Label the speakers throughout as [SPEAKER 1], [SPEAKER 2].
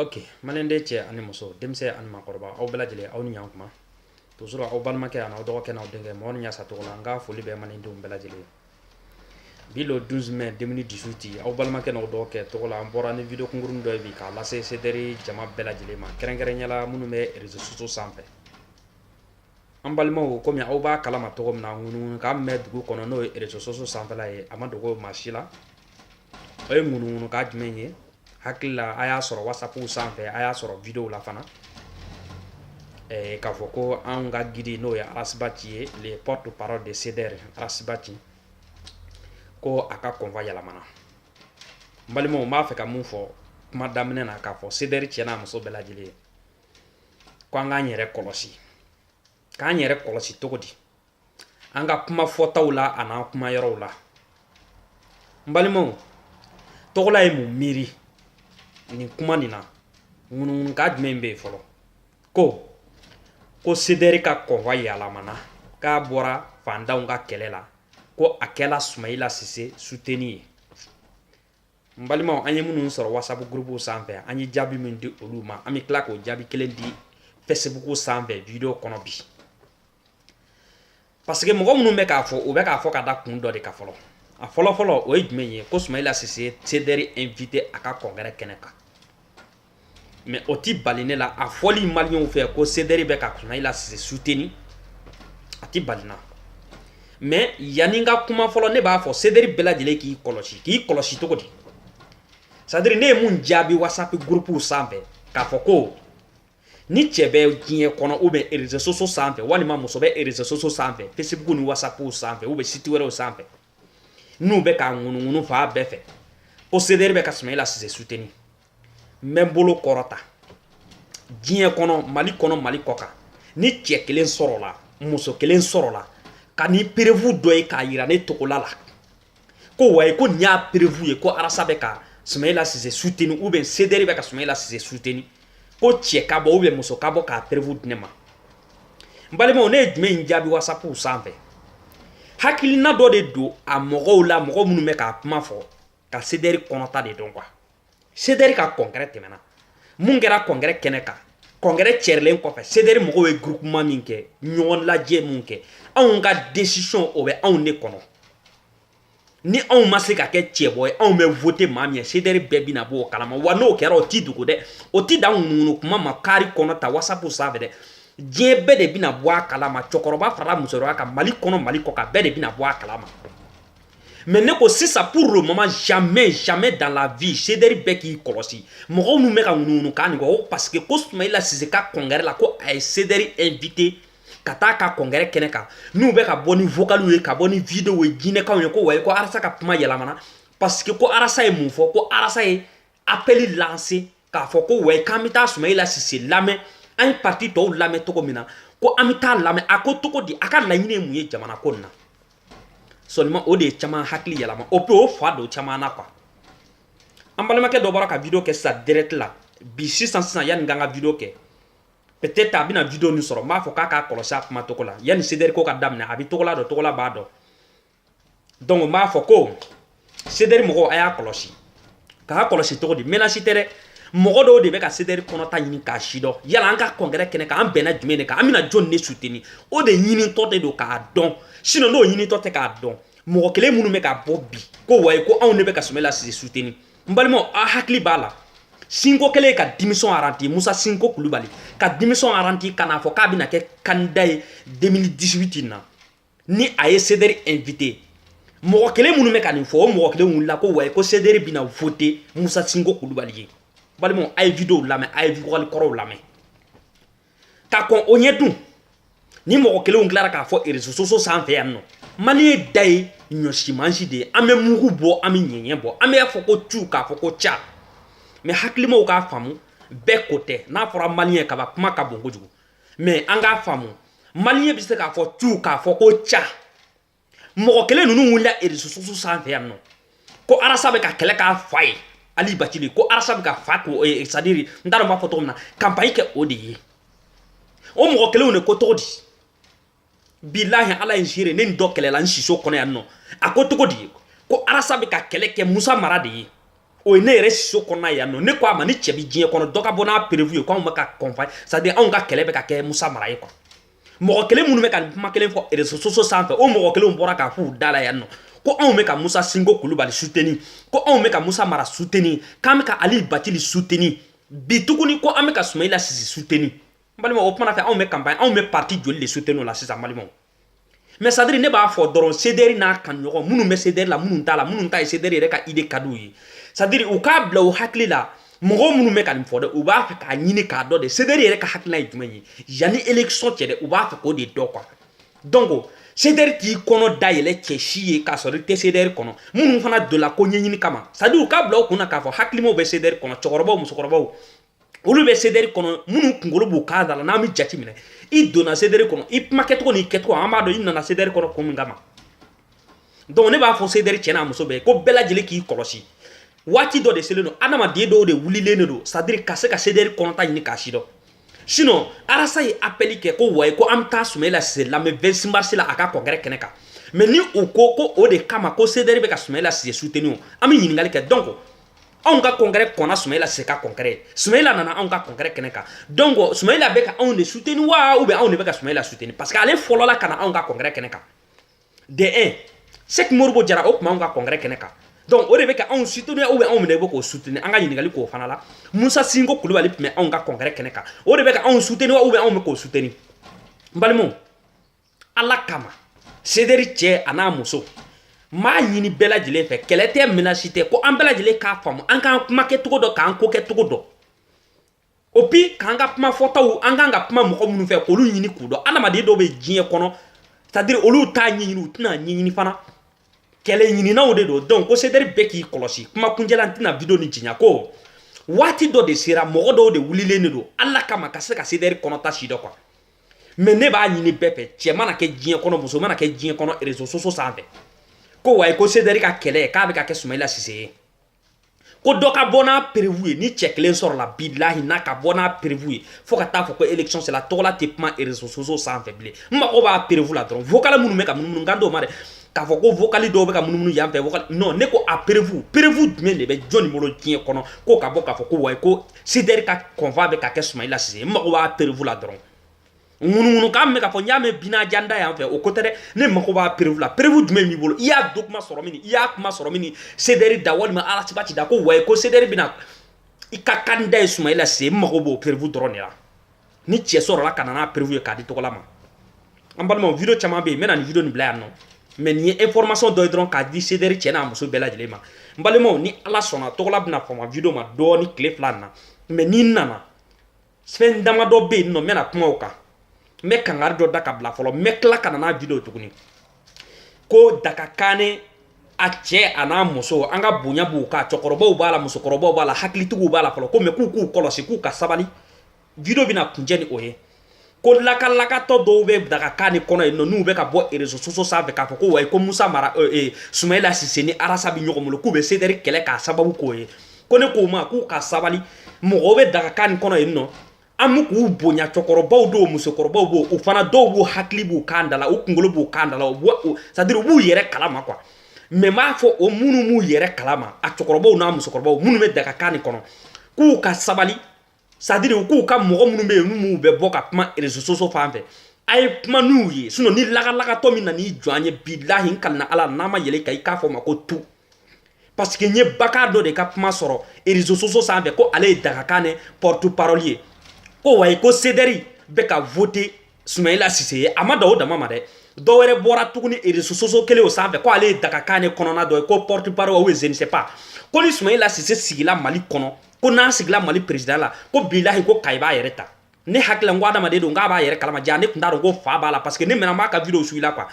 [SPEAKER 1] Ok, malende che ani muso demse an makorba aw belajele aw ni yankuma toujours aw balma ke an aw do ke na denge mo nya sa to langa foli be malende um belajele bilo 12 mai 2018 aw balma ke na do ke to la mbora ni video kungurun do bi ka la se deri jama belajele ma kerengere nyala munu me réseaux sociaux sanfɛ an balimaw komi aw b'a kalama togo min na ŋunu ka mɛ dugu kɔnɔ n'o ye réseaux sociaux sanfɛla ye a ma dogo maa si la o ye ŋunu ka jumɛn ye hakila a y'a sɔrɔ whatsapp sanfɛ a y'a sɔrɔ video la fana k'a fɔ ko an ka guide n'o ye Arasibaci ye le porte parole de CDR Arasibaci ko a ka convoi yɛlɛmana n balimaw n b'a fɛ ka mun fɔ kuma daminɛ na k'a fɔ CDR cɛ n'a muso bɛɛ lajɛlen ye ko an k'an yɛrɛ kɔlɔsi k'an yɛrɛ kɔlɔsi cogo di an ka kuma fɔtaw la a n'an kuma yɔrɔw la n balimaw tɔgɔla ye mun miiri nin kuma nin na ŋunuŋunu ka jumɛn bɛ yen fɔlɔ ko CDR ka convoi yɛlɛmana k'a bɔra fandanw ka kɛlɛ la ko a kɛla Sumayila Sise soutenu ye n balimaw an ye minnu sɔrɔ whatsapp groupe sanfɛ an ye jaabi min di olu ma an bɛ tila k'o jaabi kelen di Facebook sanfɛ video kɔnɔ bi parce que mɔgɔ minnu bɛ k'a fɔ u bɛ k'a fɔ ka da kun dɔ de ka fɔlɔ a fɔlɔ o ye jumɛn ye ko Sumayila Sise CDR invité a ka congrès kɛnɛ kan mais o ti bali ne la a fɔli maliyɛnw fɛ ko CDR bɛ ka Sumayila Sise soutenu a ti bali na mais yanni n ka kuma fɔlɔ ne b'a fɔ CDR bɛɛ lajɛlen k'i kɔlɔsi cogo di c'est à dire ne ye mun jaabi whatsapp groupe sanfɛ k'a fɔ ko ni cɛ bɛ diɲɛ kɔnɔ ou bien réseaux sociaux sanfɛ walima muso bɛ réseaux sociaux sanfɛ Facebook ni whatsapp sanfɛ ou bien site wɛrɛw sanfɛ n'u bɛ ka ŋunuŋunu fa bɛɛ fɛ ko CDR bɛ ka Sumayila Sise soutenu n bɛ n bolo kɔrɔta diɲɛ kɔnɔ Mali kɔnɔ Mali kɔ kan ni cɛ kelen sɔrɔla muso kelen sɔrɔla ka ni preuve dɔ ye k'a yira ne togola la ko wayi ko nin y'a preuve ye ko Arasa bɛ ka Sumayila Sise soutenu ou bien CDR bɛ ka Sumayila Sise soutenu ko cɛ ka bɔ ou bien muso ka bɔ k'a preuve di ne ma n balimaw ne ye jumɛn jaabi whatsapp sanfɛ hakilina dɔ de don a mɔgɔw la mɔgɔ minnu bɛ k'a kuma fɔ ka CDR kɔnɔta de dɔn quoi CDR ka congrès tɛmɛna mun kɛra congrès kɛnɛ kan congrès cɛrilen kɔfɛ CDR mɔgɔw ye groupement min kɛ ɲɔgɔn lajɛ mun kɛ anw ka décision o bɛ anw de kɔnɔ ni anw ma se ka kɛ cɛbɔ ye anw bɛ voter maa min ye CDR bɛɛ bɛna bɔ o kalama wa n'o kɛra o ti dogo dɛ o ti dan ŋunuŋunu kuma ma kari kɔnɔ ta whatsapp sanfɛ dɛ diɲɛ bɛɛ de bɛna bɔ a kalama cɛkɔrɔba farala musokɔrɔba kan Mali kɔnɔ Mali kɔ kan bɛɛ de bɛna bɔ a kalama mais ne ko sisan pour le moment jamais dans la vie CDR bɛɛ k'i kɔlɔsi mɔgɔw minnu bɛ ka ŋunuŋunu kan nin kɔ parce que ko Sumayila Sise ka congrès la ko a ye CDR invité ka taa ka congrès kɛnɛ kan n'u bɛ ka bɔ ni vocaliw ye ka bɔ ni vidéo ye jinɛkanw ye ko wayi ko Arasa ka kuma yɛlɛmana parce que ko Arasa ye mun fɔ ko Arasa ye appel lancé k'a fɔ ko wayi k'an bɛ taa Sumayila Sise lamɛn an ye parti tɔw lamɛn cogo min na ko an bɛ taa lamɛn a ko cogo di a ka laɲini ye mun ye jamana ko nin na seulement o de ye caman hakili yɛlɛma o peut o fa don caman na quoi an balimakɛ dɔ bɔra ka video kɛ sisan direct la bi sisan yanni n ka n ka video kɛ peut-être a bɛna video nin sɔrɔ n b'a fɔ k'a k'a kɔlɔsi a kuma togo la yanni CDR ko ka daminɛ a bɛ togola dɔn togola b'a dɔn donc n b'a fɔ ko CDR mɔgɔw a y'a kɔlɔsi k'a kɔlɔsi cogo di menace tɛ dɛ mɔgɔ dɔw de bɛ ka CDR kɔnɔta ɲini k'a si dɔn yala an ka congrès kɛnɛ kan an bɛnna jumɛn de kan an bɛna jɔn de soutenu o de ɲinitɔ de don k'a dɔn sinon n'o ɲinitɔ tɛ k'a dɔn mɔgɔ kelen minnu bɛ ka bɔ bi ko wayi ko anw de bɛ ka Sumayila Sise soutenu n balimaw a hakili b'a la Sinko kelen ka démission aranti Musa Sinko Kulibali ka démission aranti kana fɔ k'a bɛna kɛ candidat ye 2018 na ni a ye CDR invité mɔgɔ kelen minnu bɛ ka nin fɔ o mɔgɔ kelen wulila ko wayi ko CDR bɛna voter Musa Sinko Kulibali ye balimaw a ye video lamɛn a ye vocal kɔrɔw lamɛn ka kɔn o ɲɛ dun ni mɔgɔ kelenw tilara k'a fɔ réseaux sociaux sanfɛ yan nɔ Maliyɛn da ye ɲɔsimansi de ye an bɛ mugu bɔ an bɛ ɲɛɲɛ bɔ an bɛ fɔ ko cu k'a fɔ ko ca mais hakilimaw k'a faamu bɛɛ ko tɛ n'a fɔra Maliyɛn kaba kuma ka bon kojugu mais an k'a faamu Maliyɛn bɛ se k'a fɔ cu k'a fɔ ko ca mɔgɔ kelen ninnu wulila réseaux sociaux sanfɛ yan nɔ ko Arasa bɛ ka kɛlɛ k'a fa ye Ali Bacili ko Arasa bɛ ka fa ko c'est à dire n t'a dɔn n b'a fɔ cogo min na campagne kɛ o de ye o mɔgɔ kelenw de ko cogo di bilahi Ala ye n seere ne ni dɔ kɛlɛla n siso kɔnɔ yan nɔ a ko cogo di ko Arasa bɛ ka kɛlɛ kɛ Musa Mara de ye o ne yɛrɛ siso kɔnɔna yan nɔ ne ko a ma ni cɛ bi diɲɛ kɔnɔ dɔ ka bɔ n'a prévu ye ko anw bɛ ka kɔnfa c'est à dire anw ka kɛlɛ bɛ ka kɛ Musa Mara ye quoi mɔgɔ kelen minnu bɛ ka nin kuma kelen fɔ réseaux sociaux sanfɛ o mɔgɔ kelenw bɔra k'a f'u da la yan nɔ ko anw bɛ ka Musa Sinko Kulubali soutenir ko anw bɛ ka Musa Mara soutenir k'an bɛ ka Ali Batili soutenir bi tuguni ko an bɛ ka Sumayila Sise soutenir n balima o kuma na fɛ anw bɛ campagne anw bɛ parti joli de soutenir o la sisan balimaw mais c'est à dire ne b'a fɔ dɔrɔn CDR n'a kanɲɔgɔn minnu bɛ CDR la minnu t'a la minnu ta ye CDR yɛrɛ ka idée ka d'u ye c'est à dire u k'a bila u hakili la mɔgɔ minnu bɛ ka nin fɔ dɛ u b'a fɛ k'a ɲini k'a dɔn de CDR yɛrɛ ka hakilina ye jumɛn ye yanni élection cɛ dɛ u b'a fɛ k'o de dɔn quoi donc CDR t'i kɔnɔ dayɛlɛ cɛ si ye k'a sɔrɔ i tɛ CDR kɔnɔ minnu fana donna ko ɲɛɲini kama c'est à dire u k'a bila u kunna k'a fɔ hakilimaw bɛ CDR kɔnɔ cɛkɔrɔbaw musokɔrɔbaw olu bɛ CDR kɔnɔ minnu kunkolo b'u kan da la n'an bɛ jate minɛ i donna CDR kɔnɔ i kuma kɛcogo n'i kɛcogo an b'a dɔn i nana CDR kɔnɔ kun min kama donc ne b'a fɔ CDR cɛ n'a muso bɛɛ ko bɛɛ lajɛlen k'i kɔlɔsi waati dɔ de selen don adamaden dɔw de wulilen de don c'est à dire ka se ka CDR kɔnɔta ɲini k'a sidɔn sinon arasa ye appel kɛ ko wayi ko an bɛ taa Sumayila Sise lamɛn 26 mars la a ka congrès kɛnɛ kan mais ni u ko ko o de kama ko CDR bɛ ka Sumayila Sise soutenir an bɛ ɲininkali kɛ donc anw ka congrès kɔnna Sumayila Sise ka congrès Sumayila nana anw ka congrès kɛnɛ kan donc Sumayila bɛ ka anw de soutenir wa ou bien anw de bɛ ka Sumayila soutenir parce que ale fɔlɔ la ka na anw ka congrès kɛnɛ kan de 1 Sek Moribo Jara o tun b'anw ka congrès kɛnɛ kan donc o de bɛ ka anw soutenir ou bien anw de bɛ k'o soutenir an ka ɲininkali k'o fana la Musa Sinko Kulubali tun bɛ anw ka congrès kɛnɛ kan o de bɛ ka anw soutenir ou bien anw bɛ k'o soutenir n balimaw Ala kama CDR cɛ a n'a muso m'a ɲini bɛɛ lajɛlen fɛ kɛlɛ tɛ menace tɛ ko an bɛɛ lajɛlen k'a faamu an k'an kuma kɛcogo dɔn k'an ko kɛcogo dɔn au puis k'an ka kuma fɔtaw an k'an ka kuma mɔgɔ minnu fɛ k'olu ɲini k'u dɔn adamaden dɔw bɛ diɲɛ kɔnɔ c'est à dire olu t'a ɲɛɲini u tɛna ɲɛɲini fana kɛlɛ ɲininaw de don donc ko CDR bɛɛ k'i kɔlɔsi kuma kuncɛla n tɛna video ni jiɲa ko waati dɔ de sera mɔgɔ dɔw de wulilen de don Ala kama ka se ka CDR kɔnɔta si dɔn quoi mais ne b'a ɲini bɛɛ fɛ cɛ mana kɛ diɲɛ kɔnɔ muso mana kɛ diɲɛ kɔnɔ réseaux sociaux sanfɛ ko wayi ko CDR ka kɛlɛ k'a bɛ ka kɛ Sumayila Sise ye ko dɔ ka bɔ n'a prévu ye ni cɛ kelen sɔrɔla bilahi n'a ka bɔ n'a prévu ye fo ka taa fɔ ko élection sera tɔgɔla tɛ kuma réseaux sociaux sanfɛ bilen n mago b'a prévu la dɔrɔn vocal minnu bɛ ka munumunu n kan t'o ma dɛ k'a fɔ ko vocal dɔw bɛ ka munumunu yan fɛ vocal non ne ko a prévu jumɛn de bɛ jɔnni bolo diɲɛ kɔnɔ ko ka bɔ k'a fɔ ko wayi ko CDR ka convoi bɛ ka kɛ Sumayila Sise ye n mago b'a prévu la dɔrɔn ŋunuŋunu k'an bɛ k'a fɔ n y'a mɛn bina janda yan fɛ o ko tɛ dɛ ne mago b'a prévu la prévu jumɛn b'i bolo i y'a document sɔrɔ min i y'a kuma sɔrɔ min CDR da walima Alatiba ci da ko wayi ko CDR bɛna i ka candidat ye Sumayila Sise n mago b'o prévu dɔrɔn de la ni cɛ sɔrɔla ka na n'a prévu ye k'a di tɔgɔla ma an balimaw video caman bɛ yen n bɛna nin video nin bila yan nɔ mais nin ye information dɔ ye dɔrɔn k'a di CDR cɛ n'a muso bɛɛ lajɛlen ma n balimaw ni Ala sɔnna tɔgɔla bɛna fama video ma dɔɔni tile fila nin na mais ni n nana fɛn damadɔ bɛ yen nɔ n bɛna kuma o kan n bɛ kangari dɔ da ka bila fɔlɔ n bɛ tila ka na n'a video tuguni ko Daga Kane a cɛ a n'a muso an ka bonya b'u kan cɛkɔrɔbaw b'a la musokɔrɔbaw b'a la hakilitigiw b'a la fɔlɔ ko mais k'u kɔlɔsi k'u ka sabali video bɛna kuncɛ ni o ye ko lakalakatɔ dɔw bɛ Daga Kane kɔnɔ yen nɔ n'u bɛ ka bɔ réseaux sociaux sanfɛ k'a fɔ ko wayi ko Musa Mara Sumayila Sise ni Arasa bɛ ɲɔgɔn bolo k'u bɛ CDR kɛlɛ k'a sababu k'o ye ko ne k'o ma k'u ka sabali mɔgɔw bɛ Daga Kane kɔnɔ yen nɔ an bɛ k'u bonya cɛkɔrɔbaw dɔw musokɔrɔbaw b'o o fana dɔw b'u hakili b'u kan da la u kunkolo b'u kan da la c'est à dire u b'u yɛrɛ kalama quoi mais n b'a fɔ o minnu m'u yɛrɛ kalama a cɛkɔrɔbaw n'a musokɔrɔbaw minnu bɛ Daga Kane kɔnɔ k'u ka sabali c'est à dire k'u ka mɔgɔ minnu bɛ yen n'u bɛ bɔ ka kuma réseaux sociaux fan fɛ a ye kuma n'u ye sinon ni lakalakatɔ min nan'i jɔ an ye bilahi n kalina Ala n'a ma yɛlɛ i kan i k'a fɔ o ma ko tu parce que n ye baka dɔ de ka kuma sɔrɔ réseaux sociaux sanfɛ ko ale ye Daga Kane porte parole ye ko wayi ko CDR bɛ ka voter Sumayila Sise ye a ma dan o dama ma dɛ dɔ wɛrɛ bɔra tuguni réseaux sociaux kelen o sanfɛ ko ale ye Daga Kane kɔnɔna dɔ ye ko porte parole ou je ne sais pas ko ni Sumayila Sise sigila Mali kɔnɔ ko n'a sigila Mali président la ko bilahi ko Kayi b'a yɛrɛ ta ne hakili la n ko adamaden don n k'a b'a yɛrɛ kalama ja ne tun t'a dɔn ko fa b'a la parce que ne mɛnna n b'a ka video suit la quoi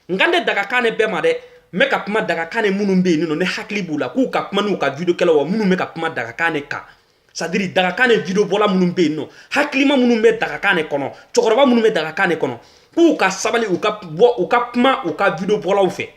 [SPEAKER 1] n kan tɛ Daga Kane bɛɛ ma dɛ n bɛ ka kuma Daga Kane minnu bɛ yen nɔ ne hakili b'u la k'u ka kuma n'u ka video kɛlaw wa minnu bɛ ka kuma Daga Kane kan c'est à dire Daga Kane video bɔla minnu bɛ yen nɔ hakilima minnu bɛ Daga Kane kɔnɔ cɛkɔrɔba minnu bɛ Daga Kane kɔnɔ k'u ka sabali u ka kuma u ka video bɔlaw fɛ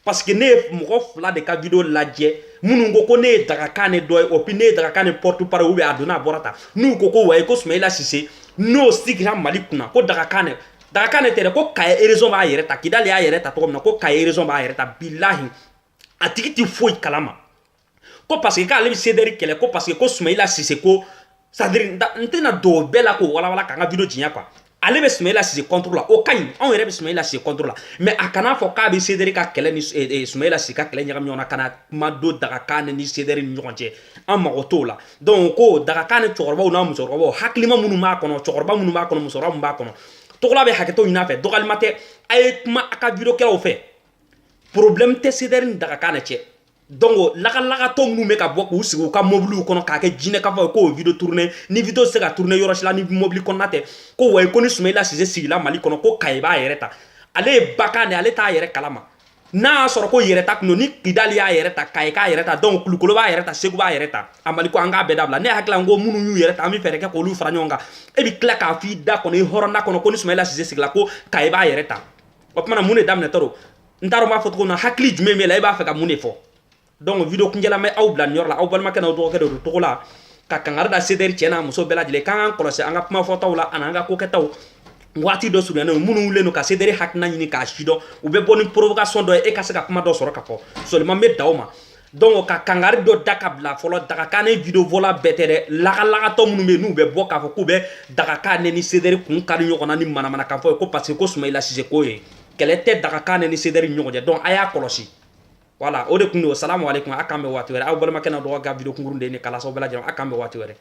[SPEAKER 1] parce que ne ye mɔgɔ fila de ka video lajɛ minnu ko ne ye Daga Kane dɔ ye et puis ne ye Daga Kane porte parole ou bien a donna a bɔra ta n'u ko wayi ko Sumayila Sise n'o sigira Mali kunna ko Daga Kane tɛ dɛ ko Kayi raison b'a yɛrɛ ta Kidali y'a yɛrɛ ta cogo min na ko Kayi raison b'a yɛrɛ ta bilahi a tigi tɛ foyi kalama ko parce que k'ale bɛ Cédric kɛlɛ ko parce que ko Soumaïla Cissé ko c'est à dire n tɛna don o bɛɛ la k'o walawala k'an ka video jiɲɛ quoi ale bɛ Soumaïla Cissé contre la o ka ɲi anw yɛrɛ bɛ Soumaïla Cissé contre la mais a kana fɔ k'a bɛ Cédric ka kɛlɛ ni Soumaïla Cissé ka kɛlɛ ɲagami ɲɔgɔn na ka na kuma don Dagakan ni Cédric ni ɲɔgɔn cɛ an mago t'o la donc ko Dagakan ni cɛkɔrɔbaw n'a musokɔrɔbaw hakilima minnu b'a kɔnɔ cɛkɔrɔba minnu b'a kɔnɔ musokɔrɔba minnu b'a kɔnɔ Togola bɛ hakɛto ɲini a fɛ dɔgɔyalima tɛ a ye kuma a ka video kɛlaw fɛ problème tɛ Cédric ni Dagakan cɛ donc laga-lagatɔ minnu bɛ ka bɔ k'u sigi u ka mobiliw kɔnɔ k'a kɛ jinɛ k'a fɔ k'o video tourner ni video se ka tourner yɔrɔ si la ni mobili kɔnɔna tɛ ko wayi ko ni Soumaïla Cissé sigila Mali kɔnɔ ko Kayi b'a yɛrɛ ta ale ye bakan de ale t'a yɛrɛ kalama n'a y'a sɔrɔ ko yɛrɛ ta kun don ni Kidali y'a yɛrɛ ta Kayi k'a yɛrɛ ta donc Kulukoro b'a yɛrɛ ta Segu b'a yɛrɛ ta a Mali ko an k'a bɛɛ dabila ne hakili la n ko minnu y'u yɛrɛ ta an bɛ fɛɛrɛ kɛ k'olu fara ɲɔgɔn kan e bɛ tila k'a fɔ i da kɔnɔ i hɔrɔnda kɔnɔ ko ni Soumaïla Cissé sigila ko Kayi b'a yɛrɛ ta o tuma na mun de daminɛtɔ don n t'a dɔn n b'a fɔ cogo min na hakili jumɛn b'e la e b'a fɛ ka mun de fɔ donc video kunjɛla mɛ aw bila nin yɔrɔ la aw balimakɛ n'aw dɔgɔkɛ de don togo la ka kangari da Cédric cɛ n'a muso bɛɛ lajɛlen k'an k'an kɔlɔsi an ka kumafɔtaw la ani an ka kokɛtaw waati dɔ surunyalen minnu wulilen don ka Cédric hakilina ɲini k'a sidɔn u bɛ bɔ ni provocation dɔ ye e ka se ka kuma dɔ sɔrɔ ka fɔ seulement n bɛ da o ma donc ka kangari dɔ da ka bila fɔlɔ Dagakan ni video vola bɛɛ tɛ dɛ laga-lagatɔ minnu bɛ yen n'u bɛ bɔ k'a fɔ k'u bɛ Dagakan ni Cédric kun kari ɲɔgɔn na ni manamanakan fɔ ye ko parce que ko Soumaïla Cissé ko ye kɛlɛ tɛ Dagakan ni Cédric ɲɔgɔn cɛ donc a y'a kɔlɔsi voilà o de kun don salamu aleykum a k'an bɛn waati wɛrɛ aw balimakɛ n'a dɔgɔkɛ ka video kunkurun de ye nin kalasaw bɛɛ lajɛlen a k'an bɛn waati wɛrɛ